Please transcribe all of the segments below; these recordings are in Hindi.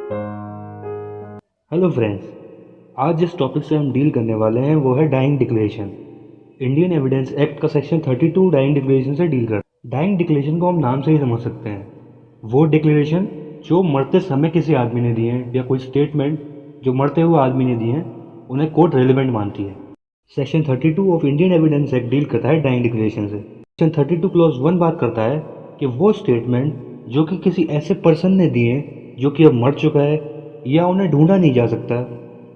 हेलो फ्रेंड्स, आज जिस टॉपिक से हम डील करने वाले हैं वो है dying declaration. Indian evidence act का सेक्शन 32 डाइंग डिक्लेरेशन से डील करता है। डाइंग डिक्लेरेशन को हम नाम से ही समझ सकते हैं, वो डिक्लेरेशन जो मरते समय किसी आदमी ने दिए हैं या कोई स्टेटमेंट जो मरते हुए आदमी ने दिए हैं उन्हें कोर्ट रेलिवेंट मानती है। Section 32 of Indian evidence act deal करता है डाइंग डिक्लेरेशन से। सेक्शन 32 क्लॉज 1 बात करता है कि वो स्टेटमेंट जो कि किसी ऐसे पर्सन ने दिए हैं जो कि अब मर चुका है या उन्हें ढूंढा नहीं जा सकता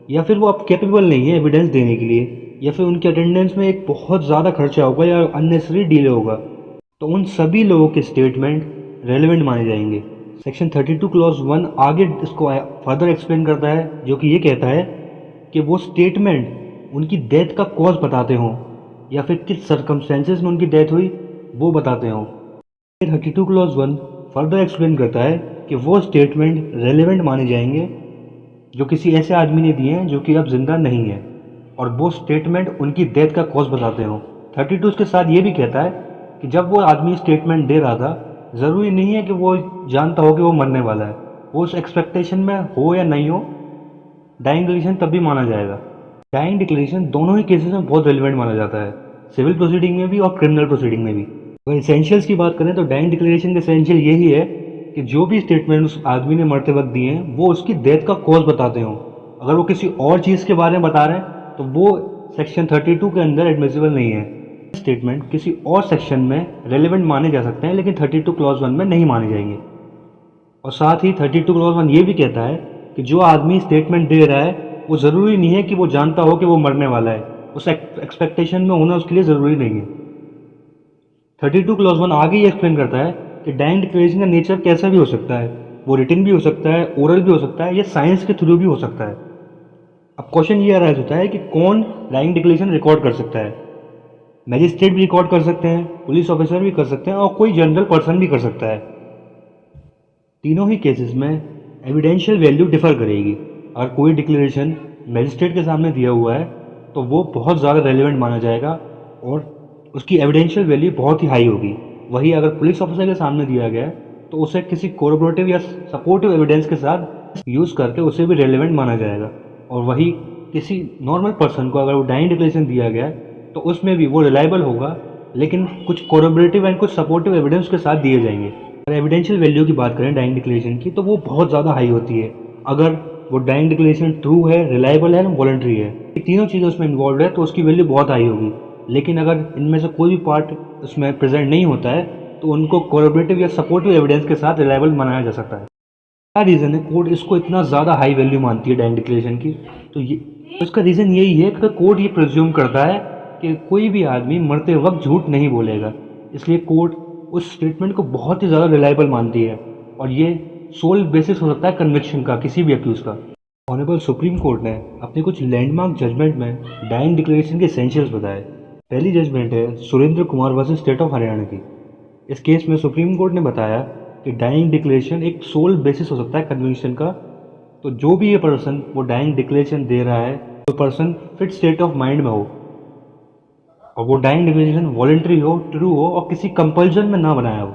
या फिर वो अब कैपेबल नहीं है एविडेंस देने के लिए या फिर उनके अटेंडेंस में एक बहुत ज़्यादा खर्चा होगा या अननेसेसरी डिले होगा, तो उन सभी लोगों के स्टेटमेंट रेलेवेंट माने जाएंगे। सेक्शन 32 क्लॉज 1 आगे इसको फर्दर एक्सप्लेन करता है, जो कि ये कहता है कि वो स्टेटमेंट उनकी डेथ का कॉज बताते हों या फिर किस सर्कमस्टेंसेस में उनकी डेथ हुई वो बताते हों। 32 क्लॉज 1 फर्दर एक्सप्लेन करता है कि वो स्टेटमेंट रेलेवेंट माने जाएंगे जो किसी ऐसे आदमी ने दिए हैं जो कि अब जिंदा नहीं है और वो स्टेटमेंट उनकी डेथ का कॉज बताते हों। 32 उसके साथ ये भी कहता है कि जब वो आदमी स्टेटमेंट दे रहा था ज़रूरी नहीं है कि वो जानता हो कि वो मरने वाला है, वो उस एक्सपेक्टेशन में हो या नहीं हो, डाइंग डिक्लेरेशन तब भी माना जाएगा। डाइंग डिक्लेरेशन दोनों ही केसेस में बहुत रेलिवेंट माना जाता है, सिविल प्रोसीडिंग में भी और क्रिमिनल प्रोसीडिंग में भी। अगर इसेंशियल्स की बात करें तो डाइंग डिक्लेरेशन का इसेंशियल यही है कि जो भी स्टेटमेंट उस आदमी ने मरते वक्त दिए हैं वो उसकी डेथ का कॉज बताते हों। अगर वो किसी और चीज़ के बारे में बता रहे हैं तो वो सेक्शन 32 के अंदर एडमिसिबल नहीं है। स्टेटमेंट किसी और सेक्शन में रेलिवेंट माने जा सकते हैं लेकिन 32 क्लॉज 1 में नहीं माने जाएंगे। और साथ ही 32 क्लॉज 1 ये भी कहता है कि जो आदमी स्टेटमेंट दे रहा है वो ज़रूरी नहीं है कि वो जानता हो कि वो मरने वाला है, उस एक्सपेक्टेशन में होना उसके लिए ज़रूरी नहीं है। 32 क्लॉज 1 आगे ये एक्सप्लेन करता है कि डाइंग डिक्लेरेशन का नेचर कैसा भी हो सकता है, वो रिटन भी हो सकता है, ओरल भी हो सकता है, या साइंस के थ्रू भी हो सकता है। अब क्वेश्चन ये अराइज होता है कि कौन डाइंग डिक्लेरेशन रिकॉर्ड कर सकता है। मैजिस्ट्रेट भी रिकॉर्ड कर सकते हैं, पुलिस ऑफिसर भी कर सकते हैं और कोई जनरल पर्सन भी कर सकता है। तीनों ही केसेस में एविडेंशियल वैल्यू डिफर करेगी। अगर कोई डिक्लेरेशन मैजिस्ट्रेट के सामने दिया हुआ है तो वो बहुत ज़्यादा रेलिवेंट माना जाएगा और उसकी एविडेंशियल वैल्यू बहुत ही हाई होगी। वही अगर पुलिस ऑफिसर के सामने दिया गया है तो उसे किसी कोरोबोरेटिव या सपोर्टिव एविडेंस के साथ यूज़ करके उसे भी रेलिवेंट माना जाएगा। और वही किसी नॉर्मल पर्सन को अगर वो डाइंग डिक्लेरेशन दिया गया है तो उसमें भी वो रिलायबल होगा लेकिन कुछ कोरोबोरेटिव एंड कुछ सपोर्टिव एविडेंस के साथ दिए जाएंगे। अगर एविडेंशियल वैल्यू की बात करें डाइंग डिक्लेरेशन की तो वो बहुत ज़्यादा हाई होती है अगर वो डाइंग डिक्लेरेशन ट्रू है, रिलायबल है, वॉलंटरी है, तीनों चीज़ें उसमें इन्वॉल्व है तो उसकी वैल्यू बहुत हाई होगी। लेकिन अगर इनमें से कोई भी पार्ट उसमें प्रेजेंट नहीं होता है तो उनको कोरोबोरेटिव या सपोर्टिव एविडेंस के साथ रिलायबल बनाया जा सकता है। क्या रीज़न है कोर्ट इसको इतना ज़्यादा हाई वैल्यू मानती है डाइंग डिक्लेरेशन की? तो ये उसका रीज़न यही है कि कोर्ट ये प्रिज्यूम करता है कि कोई भी आदमी मरते वक्त झूठ नहीं बोलेगा, इसलिए कोर्ट उस स्टेटमेंट को बहुत ही ज़्यादा रिलायबल मानती है और ये सोल बेसिस हो सकता है कन्विक्शन का किसी भी अक्यूज़ का। ऑनरेबल सुप्रीम कोर्ट ने अपने कुछ लैंडमार्क जजमेंट में डाइंग डिक्लेरेशन के एसेंशियल्स बताए। पहली जजमेंट है Surendra Kumar versus state of Haryana की। इस केस में सुप्रीम कोर्ट ने बताया कि डाइंग डिक्लेरेशन एक सोल बेसिस हो सकता है कन्विक्शन का। तो जो भी ये पर्सन वो डाइंग डिक्लेरेशन दे रहा है तो person fit state of mind में हो और वो डाइंग डिक्लेरेशन वॉलंटरी हो, ट्रू हो और किसी कंपल्जन में ना बनाया हो।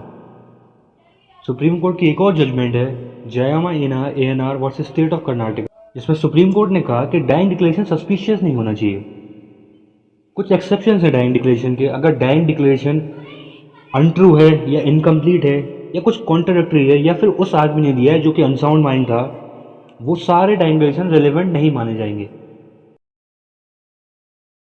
सुप्रीम कोर्ट की एक और जजमेंट है Jayamma ANR versus state of Karnataka, जिसमें सुप्रीम कोर्ट ने कहा कि डाइंग डिक्लेरेशन सस्पिशियस नहीं होना चाहिए। कुछ एक्सेप्शंस है डाइंग डिक्लेरेशन के। अगर डाइंग डिक्लेरेशन अनट्रू है या इनकम्प्लीट है या कुछ कॉन्ट्राडिक्टरी है या फिर उस आदमी ने दिया है जो कि अनसाउंड माइंड था, वो सारे डाइंग डिक्लेरेशन रेलिवेंट नहीं माने जाएंगे।